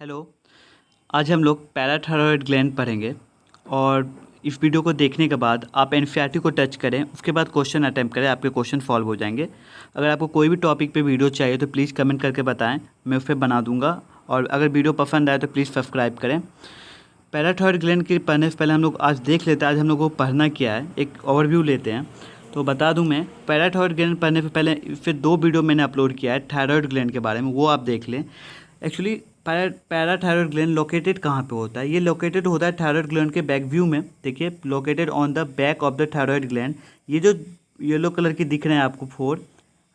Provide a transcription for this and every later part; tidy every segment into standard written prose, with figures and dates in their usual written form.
Hello. आज हम लोग पैराथायरॉयड ग्लैंड पढ़ेंगे और इस वीडियो को देखने के बाद आप एनसीईआरटी को टच करें, उसके बाद क्वेश्चन अटैम्प्ट करें, आपके क्वेश्चन सॉल्व हो जाएंगे। अगर आपको कोई भी टॉपिक पे वीडियो चाहिए तो प्लीज़ कमेंट करके बताएं, मैं उस पर बना दूंगा। और अगर वीडियो पसंद आए तो प्लीज़ सब्सक्राइब करें। पैराथायरॉयड ग्लैंड के पढ़ने से पहले हम लोग आज देख लेते हैं आज हम लोग को पढ़ना क्या है, एक ओवरव्यू लेते हैं। तो बता दूं, मैं पैराथायरॉयड ग्लैंड पढ़ने से पहले फिर 2 वीडियो मैंने अपलोड किया है थायराइड ग्लैंड के बारे में, वो आप देख लें। एक्चुअली पैराथायरॉयड ग्लैंड लोकेटेड कहाँ पे होता है? ये लोकेटेड होता है थायराइड ग्लैंड के बैक व्यू में। देखिए, located on the back of the thyroid gland. ये जो येलो कलर की दिख रहे हैं आपको 4,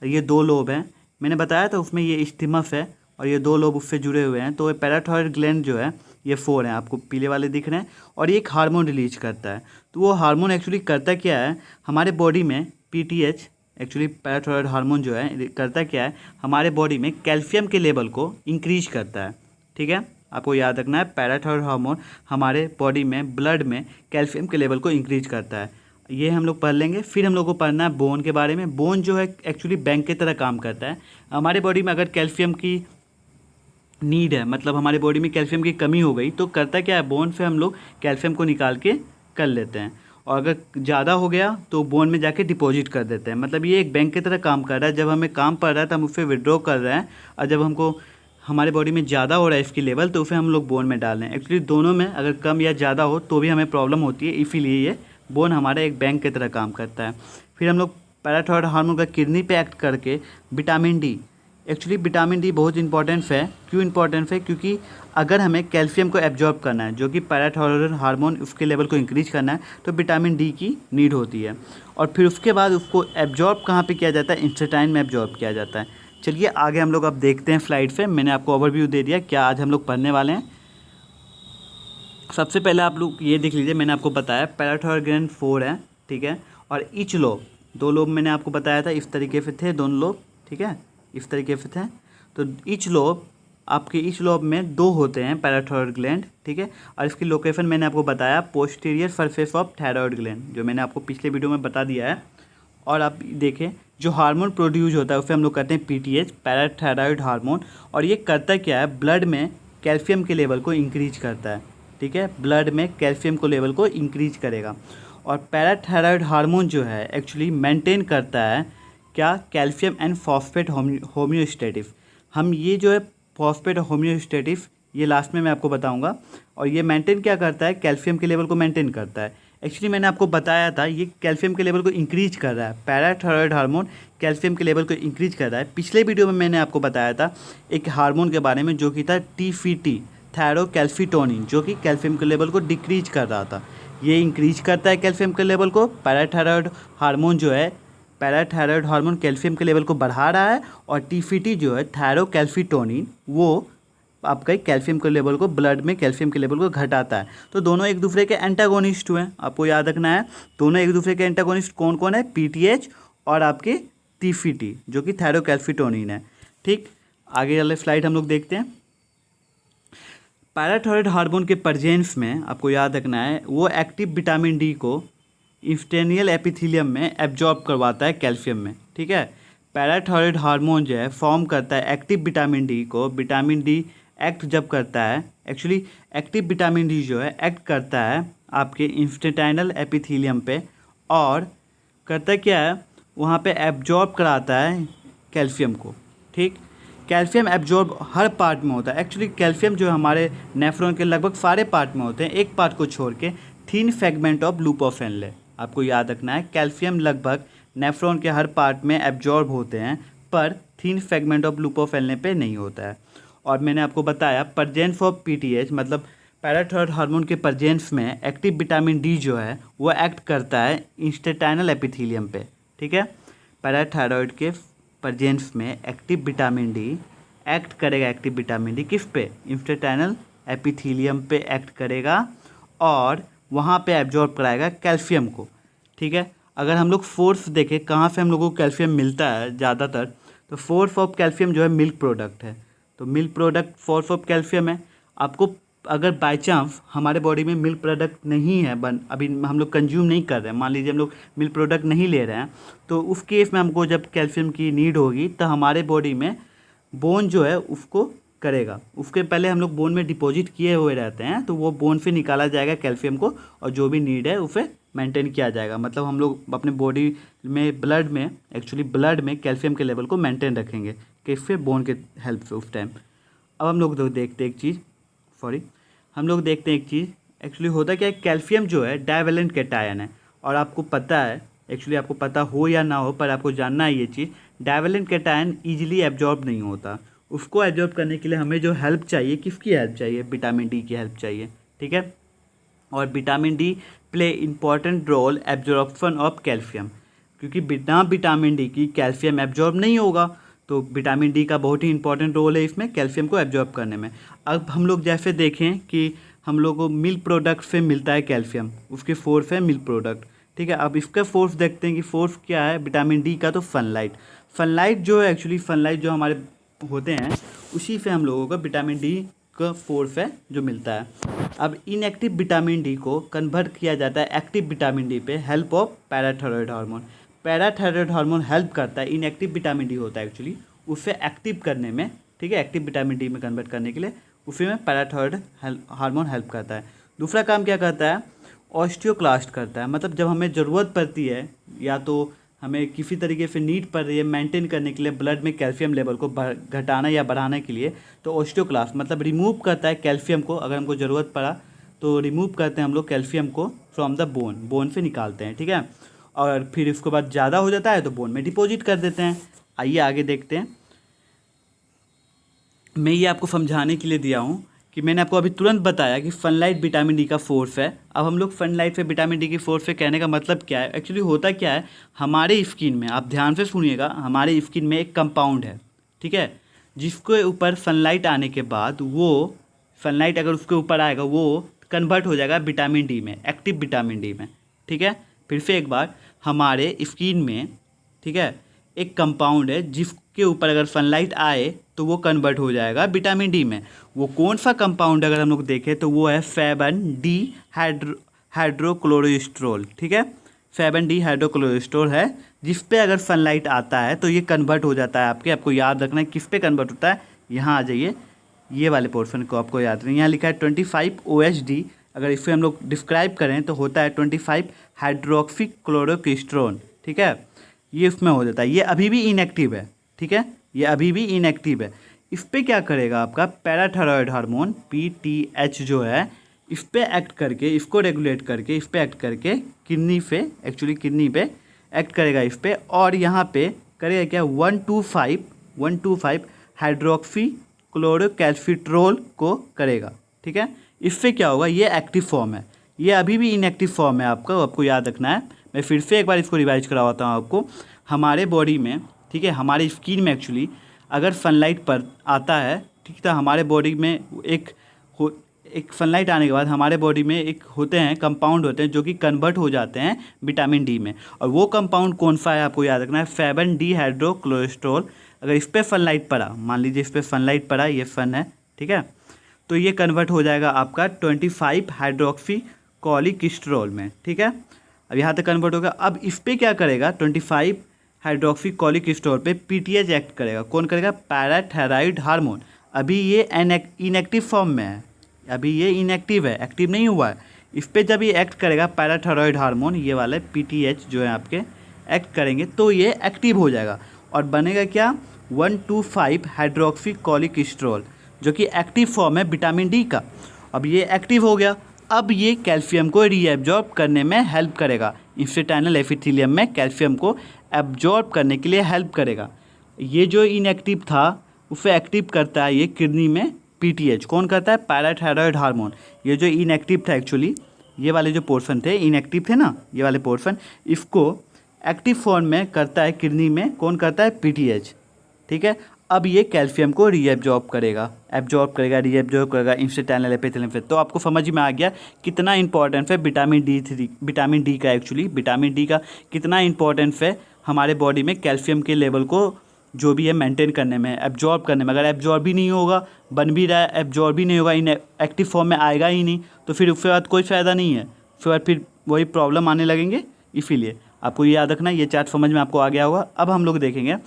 ये 2 लोब हैं। मैंने बताया था उसमें ये स्टिमस है और ये 2 लोब उससे जुड़े हुए हैं। तो पैराथायरॉयड ग्लैंड जो है ये 4 हैं, आपको पीले वाले दिख रहे हैं। और ये एक हार्मोन रिलीज करता है। तो वो हार्मोन एक्चुअली करता क्या है हमारे बॉडी में? पीटीएच, एक्चुअली पैराथायरॉयड हार्मोन जो है करता क्या है हमारे बॉडी में कैल्शियम के लेवल को इंक्रीज करता है। ठीक है, आपको याद रखना है, पैराथायरॉयड हार्मोन हमारे बॉडी में ब्लड में कैल्शियम के लेवल को इंक्रीज करता है। ये हम लोग पढ़ लेंगे। फिर हम लोग को पढ़ना है बोन के बारे में। बोन जो है एक्चुअली बैंक की तरह काम करता है। हमारे बॉडी में अगर कैल्शियम की नीड है, मतलब हमारे बॉडी में कैल्शियम की कमी हो गई, तो करता क्या है बोन से हम लोग कैल्शियम को निकाल के कर लेते हैं। और अगर ज़्यादा हो गया तो बोन में जाके डिपॉजिट कर देते हैं। मतलब ये एक बैंक की तरह काम कर रहा है। जब हमें काम पड़ रहा है तो हम उससे विड्रॉ कर रहे हैं, और जब हमको हमारे बॉडी में ज़्यादा हो रहा है इसकी लेवल तो उसे हम लोग बोन में डाल रहे हैं। एक्चुअली दोनों में अगर कम या ज़्यादा हो तो भी हमें प्रॉब्लम होती है, इसीलिए ये बोन हमारा एक बैंक की तरह काम करता है। फिर हम लोग पैराथायरॉयड हार्मोन का किडनी पे एक्ट करके vitamin D, actually vitamin D बहुत इंपॉर्टेंट है। क्यों इंपॉर्टेंट है? क्योंकि अगर हमें कैल्शियम को एब्जॉर्ब करना है, जो कि पैराथायरॉयड हार्मोन उसके लेवल को इंक्रीज करना है, तो विटामिन डी की नीड होती है। और फिर उसके बाद उसको एब्जॉर्ब कहाँ पे किया जाता है? इंटेस्टाइन में एब्जॉर्ब किया जाता है। चलिए आगे हम लोग अब देखते हैं स्लाइड पे। मैंने आपको ओवरव्यू दे दिया क्या आज हम लोग पढ़ने वाले हैं। सबसे पहले आप लोग ये देख लीजिए, मैंने आपको बताया पैराथायरॉयड ग्लैंड 4 है, ठीक है। और ईच लोब, 2 लोब मैंने आपको बताया था, इस तरीके से थे दोनों लोब, ठीक है, इस तरीके से थे। तो ईच लोब, आपके ईच लोब में 2 होते हैं पैराथायरॉयड ग्लैंड, ठीक है। और इसकी लोकेशन मैंने आपको बताया posterior surface of thyroid gland, जो मैंने आपको पिछले वीडियो में बता दिया है। और आप देखें, जो हार्मोन प्रोड्यूस होता है उसे हम लोग कहते हैं पीटीएच, पैराथायरॉयड हार्मोन। और ये करता क्या है? ब्लड में कैल्शियम के लेवल को इंक्रीज करता है, ठीक है। ब्लड में कैल्शियम को लेवल को इंक्रीज करेगा। और पैराथायरॉयड हार्मोन जो है एक्चुअली मेंटेन करता है क्या? Calcium and phosphate homeostasis. हम ये जो है फॉस्फेट होम्योस्टेटिस, ये लास्ट में मैं आपको बताऊंगा। और ये मेंटेन क्या करता है? कैल्शियम के लेवल को मेंटेन करता है। एक्चुअली मैंने आपको बताया था ये कैल्शियम के लेवल को इंक्रीज कर रहा है। पैराथायरॉयड हार्मोन कैल्शियम के लेवल को इंक्रीज कर रहा है। पिछले वीडियो में मैंने आपको बताया था एक हार्मोन के बारे में, जो कि था TFT, थायरोकैल्सिटोनिन, जो कि कैल्शियम के लेवल को डिक्रीज कर रहा था। ये इंक्रीज करता है कैल्शियम के लेवल को। पैराथायरॉयड हार्मोन जो है, पैराथायरॉयड हार्मोन कैल्शियम के लेवल को बढ़ा रहा है। और TFT जो है थायरोकैल्सिटोनिन, वो आपका कैल्शियम के लेवल को, ब्लड में कैल्शियम के लेवल को घटाता है। तो दोनों एक दूसरे के एंटागोनिस्ट हुए, आपको याद रखना है। दोनों एक दूसरे के एंटागोनिस्ट कौन कौन है? पीटीएच और आपके TFT, जो कि थायरोकैल्सिटोनिन है, ठीक। आगे वाले स्लाइड हम लोग देखते हैं। पैराथायरॉयड हार्मोन के प्रेजेंस में आपको याद रखना है वो एक्टिव विटामिन डी को इंस्टेनियल एपिथेलियम में एब्जॉर्ब करवाता है कैल्शियम में, ठीक है। पैराथायरॉयड हार्मोन जो है फॉर्म करता है एक्टिव विटामिन डी को। विटामिन डी एक्ट जब करता है, एक्चुअली एक्टिव विटामिन डी जो है एक्ट करता है आपके इंस्टेटाइनल एपिथेलियम पे, और करता क्या है वहाँ पे एब्जॉर्ब कराता है कैल्शियम को, ठीक। कैल्शियम एब्जॉर्ब हर पार्ट में होता है। एक्चुअली कैल्शियम जो हमारे नेफ्रॉन के लगभग सारे पार्ट में होते हैं, एक पार्ट को छोड़ के, thin fragment of loop of Henle. आपको याद रखना है कैल्शियम लगभग नेफ्रॉन के हर पार्ट में एब्जॉर्ब होते हैं, पर thin fragment of loop of Henle पे नहीं होता है। और मैंने आपको बताया प्रेजेंस ऑफ पीटीएच, मतलब पैराथायरॉयड हार्मोन के प्रेजेंस में एक्टिव विटामिन डी जो है वो एक्ट करता है इंस्टेटाइनल एपिथेलियम पे, ठीक है। पैराथायरॉयड के प्रेजेंस में एक्टिव विटामिन डी एक्ट करेगा। एक्टिव विटामिन डी किस पे? इंस्टेटाइनल एपिथेलियम पे एक्ट करेगा और वहाँ पे एब्जॉर्ब कराएगा कैल्शियम को, ठीक है। अगर हम लोग फोर्स देखें कहाँ से हम लोगों को कैल्शियम मिलता है ज़्यादातर, तो सोर्स ऑफ कैल्शियम जो है मिल्क प्रोडक्ट है। तो milk product source of calcium है। आपको अगर बाय चांस हमारे बॉडी में मिल्क प्रोडक्ट नहीं है, अभी हम लोग कंज्यूम नहीं कर रहे हैं, मान लीजिए हम लोग मिल्क प्रोडक्ट नहीं ले रहे हैं, तो उस केस में हमको जब कैल्शियम की नीड होगी तो हमारे बॉडी में बोन जो है उसको करेगा। उसके पहले हम लोग बोन में डिपॉजिट किए हुए रहते हैं, तो वो बोन से निकाला जाएगा कैल्शियम को, और जो भी नीड है उसे मेंटेन किया जाएगा। मतलब हम लोग अपने बॉडी में ब्लड में कैल्शियम के लेवल को मेंटेन रखेंगे किससे, बोन के हेल्प से उस टाइम। अब हम लोग देखते हैं एक चीज़ एक्चुअली होता क्या है, कैल्शियम जो है डाइवेलेंट कैटायन है, और आपको पता है, एक्चुअली आपको पता हो या ना हो पर आपको जानना है ये चीज़, डाइवेलेंट कैटायन ईजिली एब्जॉर्ब नहीं होता। उसको एब्जॉर्ब करने के लिए हमें जो हेल्प चाहिए, किसकी हेल्प चाहिए, विटामिन डी की हेल्प चाहिए, ठीक है। और vitamin D play important role absorption of calcium, क्योंकि बिना विटामिन डी की कैल्शियम एब्जॉर्ब नहीं होगा, तो विटामिन डी का बहुत ही इंपॉर्टेंट रोल है इसमें कैल्शियम को एब्जॉर्ब करने में। अब हम लोग जैसे देखें कि हम लोग को मिल्क प्रोडक्ट से मिलता है कैल्शियम, उसके सोर्स है मिल्क प्रोडक्ट, ठीक है। अब इसका सोर्स देखते हैं कि सोर्स क्या है विटामिन डी का, तो सनलाइट जो है, एक्चुअली सनलाइट जो हमारे होते हैं उसी से हम लोगों को विटामिन डी का सोर्स है जो मिलता है। अब इनएक्टिव विटामिन डी को कन्वर्ट किया जाता है एक्टिव विटामिन डी पे help of parathyroid hormone. Parathyroid hormone help करता है, इनएक्टिव विटामिन डी होता है एक्चुअली, उससे एक्टिव करने में, ठीक है, एक्टिव विटामिन डी में कन्वर्ट करने के लिए उसी में पैराथायरॉयड हार्मोन हेल्प करता है। दूसरा काम क्या करता है, ऑस्टियोक्लास्ट करता है। मतलब जब हमें ज़रूरत पड़ती है या तो हमें किसी तरीके से नीड पड़ रही है मेंटेन करने के लिए ब्लड में कैल्शियम लेवल को घटाना या बढ़ाने के लिए, तो ऑस्टियोक्लास्ट मतलब रिमूव करता है कैल्शियम को। अगर हमको ज़रूरत पड़ा तो रिमूव करते हैं हम लोग कैल्शियम को फ्रॉम द बोन से निकालते हैं, ठीक है। और फिर उसके बाद ज़्यादा हो जाता है तो बोन में डिपॉजिट कर देते हैं। आइए आगे देखते हैं। मैं ये आपको समझाने के लिए दिया हूँ कि मैंने आपको अभी तुरंत बताया कि सनलाइट विटामिन डी का सोर्स है। अब हम लोग सनलाइट से विटामिन डी की सोर्स से कहने का मतलब क्या है, एक्चुअली होता क्या है, हमारे स्किन में, आप ध्यान से सुनिएगा, हमारे स्किन में एक कंपाउंड है, ठीक है, जिसके ऊपर सनलाइट आने के बाद वो सनलाइट अगर उसके ऊपर आएगा वो कन्वर्ट हो जाएगा विटामिन डी में, एक्टिव विटामिन डी में, ठीक है। फिर से एक बार, हमारे स्किन में, ठीक है, एक कंपाउंड है जिसके ऊपर अगर सनलाइट आए तो वो कन्वर्ट हो जाएगा विटामिन डी में। वो कौन सा कंपाउंड अगर हम लोग देखें तो वो है 7D हाइड्रोक्लोरोस्ट्रोल, ठीक है। 7D हाइड्रोक्लोरोस्ट्रोल है, जिस पे अगर सनलाइट आता है तो ये कन्वर्ट हो जाता है। आपको याद रखना है किस पे कन्वर्ट होता है। यहाँ आ जाइए, ये वाले पोर्शन को आपको याद रखना। यहाँ लिखा है 25 OSD, अगर इसे हम लोग डिस्क्राइब करें तो होता है 25 हाइड्रोक्सी क्लोरोक्विस्ट्रोन, ठीक है। ये इसमें हो जाता है, ये अभी भी इनएक्टिव है, ठीक है, ये अभी भी इनएक्टिव है। इस पर क्या करेगा आपका पैराथायरॉयड हार्मोन PTH जो है, इस पर एक्ट करके, इसको रेगुलेट करके, इस पर एक्ट करके किडनी पे एक्ट करेगा इस पर, और यहाँ पे करेगा क्या 125 हाइड्रोक्सी क्लोरोकैल्सिट्रोल को करेगा, ठीक है। इससे क्या होगा, ये एक्टिव फॉर्म है, ये अभी भी इनएक्टिव फॉर्म है, आपको याद रखना है। मैं फिर से एक बार इसको रिवाइज करवाता हूँ आपको। हमारे बॉडी में, ठीक है, हमारी स्किन में एक्चुअली अगर सनलाइट पर आता है, ठीक है, हमारे बॉडी में एक सनलाइट आने के बाद हमारे बॉडी में एक होते हैं कंपाउंड होते हैं जो कि कन्वर्ट हो जाते हैं विटामिन डी में। और वो कंपाउंड कौन सा है आपको याद रखना है, 7D हाइड्रोक्लोरोस्ट्रोल। अगर इस पर सनलाइट पड़ा, मान लीजिए इस पर सनलाइट पड़ा, ये सन है, ठीक है, तो ये कन्वर्ट हो जाएगा आपका 25 हाइड्रोक्सी कॉलिकिस्ट्रोल में, ठीक है। अब यहाँ तक कन्वर्ट होगा। अब इस पर क्या करेगा, 25 हाइड्रोक्सी कॉलिकिस्ट्रोल पे PTH एक्ट करेगा। कौन करेगा, पैराथायरॉयड हार्मोन। अभी ये इनएक्टिव फॉर्म में है, अभी ये इनएक्टिव है, एक्टिव नहीं हुआ है। इस पर जब ये एक्ट करेगा पैराथायरॉयड हार्मोन, ये वाले PTH जो है आपके एक्ट करेंगे तो ये एक्टिव हो जाएगा और बनेगा क्या 125 हाइड्रोक्सी कॉलिकिस्ट्रोल, जो कि एक्टिव फॉर्म है विटामिन डी का। अब ये एक्टिव हो गया, अब ये कैल्शियम को रीएब्जॉर्ब करने में हेल्प करेगा। इंस्टिट्यूशनल एपिथेलियम में कैल्शियम को एब्जॉर्ब करने के लिए हेल्प करेगा। ये जो इनएक्टिव था उसे एक्टिव करता है ये किडनी में PTH। कौन करता है, पैराथायरॉयड हार्मोन। ये जो इनएक्टिव था एक्चुअली, ये वाले जो पोर्शन थे इनएक्टिव थे ना, ये वाले पोर्शन, इसको एक्टिव फॉर्म में करता है किडनी में, कौन करता है, PTH, ठीक है। अब ये कैल्शियम को रीएब्जॉर्ब करेगा इंस्टिट्यूशनल एपिथेलियम से। तो आपको समझ में आ गया कितना इंपॉर्टेंस है विटामिन डी का। एक्चुअली विटामिन डी का कितना इंपॉर्टेंस है हमारे बॉडी में कैल्शियम के लेवल को जो भी है मेंटेन करने में, एब्जॉर्ब करने में। अगर एब्जॉर्ब ही नहीं होगा, बन भी रहा है, एब्जॉर्ब ही नहीं होगा, इन एक्टिव फॉर्म में आएगा ही नहीं, तो फिर उसके बाद कोई फ़ायदा नहीं है, फिर वही प्रॉब्लम आने लगेंगे। इसीलिए आपको ये याद रखना, ये चार्ट समझ में आपको आ गया होगा। अब हम लोग देखेंगे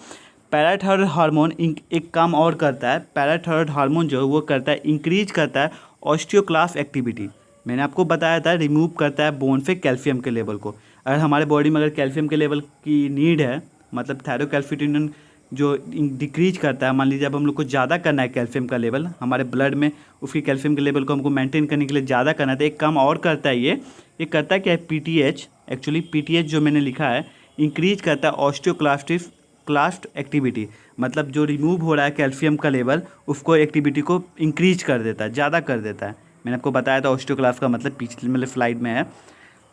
पैराथायरॉयड हार्मोन एक काम और करता है। पैराथायरॉयड हार्मोन जो है वो करता है, इंक्रीज करता है ऑस्टियोक्लास्ट एक्टिविटी। मैंने आपको बताया था रिमूव करता है बोन से कैल्शियम के लेवल को। अगर हमारे बॉडी में अगर कैल्शियम के लेवल की नीड है, मतलब थायरोकैल्सिटोनिन जो डिक्रीज करता है, मान लीजिए अब हम लोग को ज़्यादा करना है कैल्शियम का लेवल हमारे ब्लड में, उसकी कैल्शियम के लेवल को हमको मेंटेन करने के लिए ज़्यादा करना है, तो एक काम और करता है ये करता है क्या है, पीटीएच। एक्चुअली पीटीएच जो मैंने लिखा है इंक्रीज करता है ऑस्टियोक्लास्ट एक्टिविटी, मतलब जो रिमूव हो रहा है कैल्शियम का लेवल उसको एक्टिविटी को इंक्रीज कर देता है, ज़्यादा कर देता है। मैंने आपको बताया था ऑस्टियोक्लास्ट का मतलब पिछले मतलब स्लाइड में है।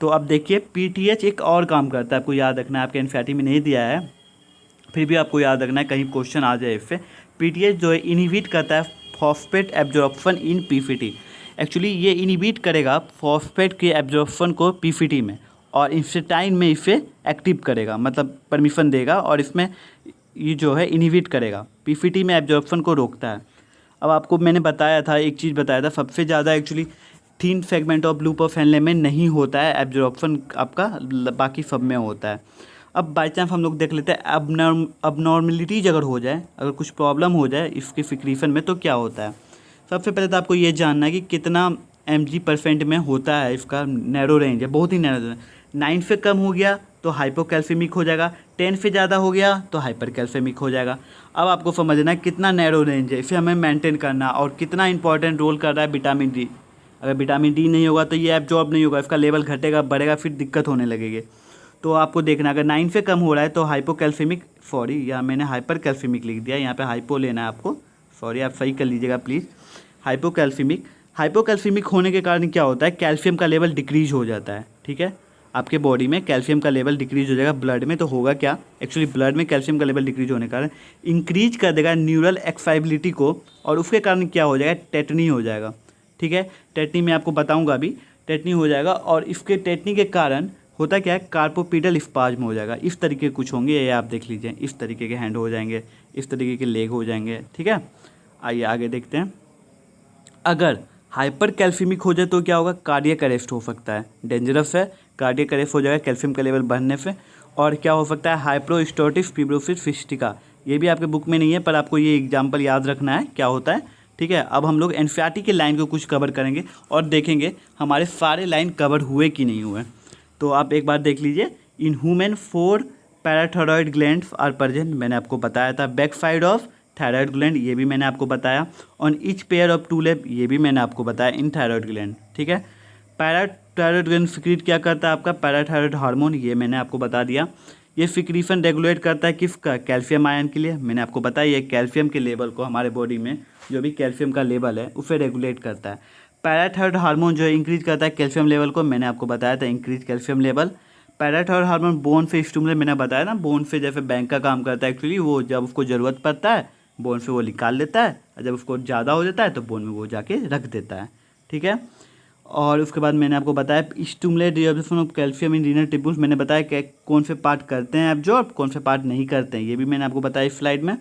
तो अब देखिए पीटीएच एक और काम करता है, आपको याद रखना है, आपके एनसीईआरटी में नहीं दिया है फिर भी आपको याद रखना है, कहीं क्वेश्चन आ जाए इससे। पीटीएच जो है इनहिबिट करता है फॉस्फेट एब्जॉर्प्शन इन पीफीटी। एक्चुअली ये इनहिबिट करेगा फॉस्फेट के एब्जॉर्प्शन को पीफीटी में, और इंस्टेटाइन में इसे एक्टिव करेगा, मतलब परमिशन देगा, और इसमें ये जो है इनहिबिट करेगा, पीफीटी में एब्जॉर्प्शन को रोकता है। अब आपको मैंने बताया था, एक चीज़ बताया था, सबसे ज़्यादा actually thin segment of loop of Henle में नहीं होता है एब्जॉर्प्शन आपका, बाकी सब में होता है। अब बाई चांस हम लोग देख लेते हैं अबनॉर्मलिटीज अगर हो जाए, अगर कुछ प्रॉब्लम हो जाए इसके सिक्रीशन में तो क्या होता है। सबसे पहले तो आपको ये जानना है कि कितना mg% में होता है, इसका नैरो रेंज है, बहुत ही नैरो रेंज। 9 से कम हो गया तो हाइपोकैल्सेमिक हो जाएगा, 10 से ज़्यादा हो गया तो हाइपरकैल्सेमिक हो जाएगा। अब आपको समझना है कितना नैरो रेंज है, इसे हमें मेंटेन करना, और कितना इंपॉर्टेंट रोल कर रहा है विटामिन डी। अगर विटामिन डी नहीं होगा तो ये एब्जॉर्ब नहीं होगा, इसका लेवल घटेगा बढ़ेगा, फिर दिक्कत होने लगेगी। तो आपको देखना अगर 9 से कम हो रहा है तो हाइपोकैल्सेमिक, सॉरी यहाँ मैंने हाइपरकैल्सेमिक लिख दिया, यहाँ पे हाइपो लेना है आपको, सॉरी आप सही कर लीजिएगा प्लीज़। हाइपोकैल्सेमिक होने के कारण क्या होता है, कैल्शियम का लेवल डिक्रीज हो जाता है। ठीक है, आपके बॉडी में कैल्शियम का लेवल डिक्रीज हो जाएगा ब्लड में, तो होगा क्या, एक्चुअली ब्लड में कैल्शियम का लेवल डिक्रीज होने के कारण इंक्रीज कर देगा न्यूरल एक्साइबिलिटी को, और उसके कारण क्या हो जाएगा, टेटनी हो जाएगा। ठीक है, टेटनी मैं आपको बताऊँगा अभी, टेटनी हो जाएगा, और इसके टेटनी के कारण होता क्या है, कार्पोपिडल स्पाज्म हो जाएगा। इस तरीके के कुछ होंगे, ये आप देख लीजिए, इस तरीके के हैंड हो जाएंगे, इस तरीके के लेग हो जाएंगे। ठीक है, आइए आगे देखते हैं। अगर हाइपर कैल्शियमिक हो जाए तो क्या होगा, कार्डियक अरेस्ट हो सकता है, डेंजरस है, कार्डियक अरेस्ट हो जाएगा कैल्शियम का लेवल बढ़ने से। और क्या हो सकता है, हाइप्रोस्टोटिक फिब्रोसिस सिस्टिका, ये भी आपके बुक में नहीं है पर आपको ये एग्जाम्पल याद रखना है क्या होता है। ठीक है, अब हम लोग एनसीईआरटी के लाइन को कुछ कवर करेंगे और देखेंगे हमारे सारे लाइन कवर हुए कि नहीं हुए। तो आप एक बार देख लीजिए, in human 4 parathyroid glands are present, मैंने आपको बताया था, back side of thyroid gland, ये भी मैंने आपको बताया, on each pair of 2 lobe, ये भी मैंने आपको बताया, इन थायराइड ग्लैंड। ठीक है, पैराथायरॉयड ग्लैंड सिक्रीट क्या करता है आपका, पैराथायरॉयड हार्मोन, ये मैंने आपको बता दिया। ये सिक्रीशन रेगुलेट करता है किसका, कैल्शियम आयन के लिए, मैंने आपको बताया ये कैल्शियम के लेवल को, हमारे बॉडी में जो भी कैल्शियम का लेवल है उसे रेगुलेट करता है। पैराथायरॉयड हार्मोन जो है इंक्रीज करता है कैल्शियम लेवल को, मैंने आपको बताया था increase calcium level. Parathyroid hormone bone से स्टिमुलेट, मैंने बताया ना, बोन से जैसे बैंक का काम करता है एक्चुअली, वो जब उसको ज़रूरत पड़ता है बोन से वो निकाल लेता है, और जब उसको ज़्यादा हो जाता है तो बोन में वो जाके रख देता है। ठीक है, और उसके बाद मैंने आपको बताया stimulate reabsorption of calcium in renal tubules, मैंने बताया कि कौन से पार्ट करते हैं एब्जॉर्ब, कौन से पार्ट नहीं करते हैं, ये भी मैंने आपको बताया इस स्लाइड में।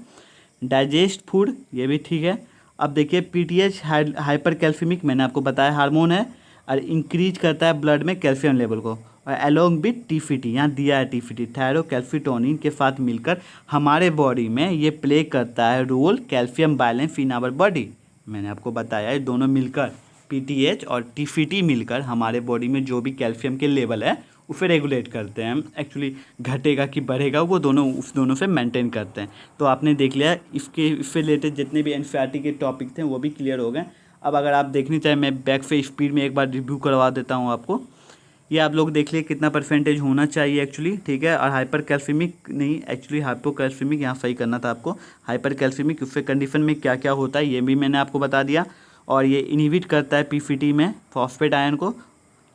डाइजेस्ट फूड, ये भी ठीक है। अब देखिए पीटीएच हाइपर कैल्शियमिक, मैंने आपको बताया हार्मोन है, और इंक्रीज करता है ब्लड में कैल्शियम लेवल को, और अलोंग विथ टीफीटी, यहाँ दिया है टीफीटी, थायरोकैल्सिटोनिन के साथ मिलकर हमारे बॉडी में ये प्ले करता है role calcium balance in our body. मैंने आपको बताया ये दोनों मिलकर, पीटीएच और टीफीटी मिलकर हमारे बॉडी में जो भी कैल्शियम के लेवल है उसे रेगुलेट करते हैं, एक्चुअली घटेगा कि बढ़ेगा वो दोनों, उस दोनों से मेंटेन करते हैं। तो आपने देख लिया, इससे रिलेटेड जितने भी एनसीईआरटी के टॉपिक थे वो भी क्लियर हो गए। अब अगर आप देखनी चाहें, मैं बैक से स्पीड में एक बार रिव्यू करवा देता हूँ आपको। ये आप लोग देख लिए कितना परसेंटेज होना चाहिए एक्चुअली। ठीक है, और हाइपर कैल्शियमिक नहीं, एक्चुअली हाइपोकैल्शियमिक यहाँ सही करना था आपको, हाइपर कैल्शियमिक उससे कंडीशन में क्या क्या होता है ये भी मैंने आपको बता दिया। और ये इनहिबिट करता है पीफीटी में फॉस्फेट आयन को।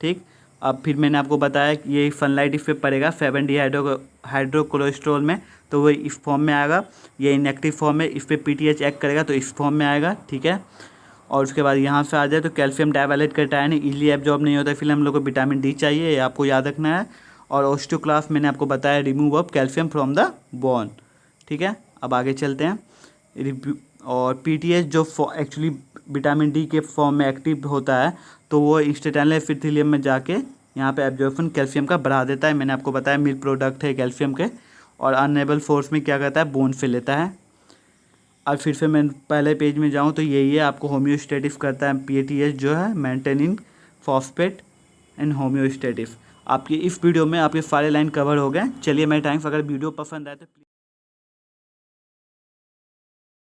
ठीक, अब फिर मैंने आपको बताया कि ये सनलाइट इस पर पड़ेगा 7D हाइड्रोकोलेस्ट्रॉल में, तो वो इस फॉर्म में आएगा, ये इनएक्टिव फॉर्म में, इस पर पीटीएच एक्ट करेगा तो इस फॉर्म में आएगा। ठीक है, और उसके बाद यहाँ से आ जाए तो कैल्शियम डाइवैलेट करता है, इजीली एब्जॉर्ब नहीं होता, फिर हम लोग को विटामिन डी चाहिए, ये आपको याद रखना है। और ऑस्टियोक्लास्ट मैंने आपको बताया remove of calcium from the bone. ठीक है, अब आगे चलते हैं रिव्यू। और पीटीएच जो एक्चुअली विटामिन डी के फॉर्म में एक्टिव होता है तो वो इंस्टेटाइनल एपिथेलियम में जाके यहाँ पे एब्जॉर्प्शन कैल्शियम का बढ़ा देता है। मैंने आपको बताया मिल्क प्रोडक्ट है कैल्शियम के, और अनएबल फोर्स में क्या करता है, बोन फिल लेता है। अब फिर से मैं पहले पेज में जाऊँ तो यही है, आपको होम्योस्टेटिस करता है PATH जो है, मेंटेनिंग फॉस्फेट एंड होम्योस्टेटिस। आपकी इस वीडियो में आपके सारे लाइन कवर हो गए। चलिए मैं थैंक्स, अगर वीडियो पसंद आए तो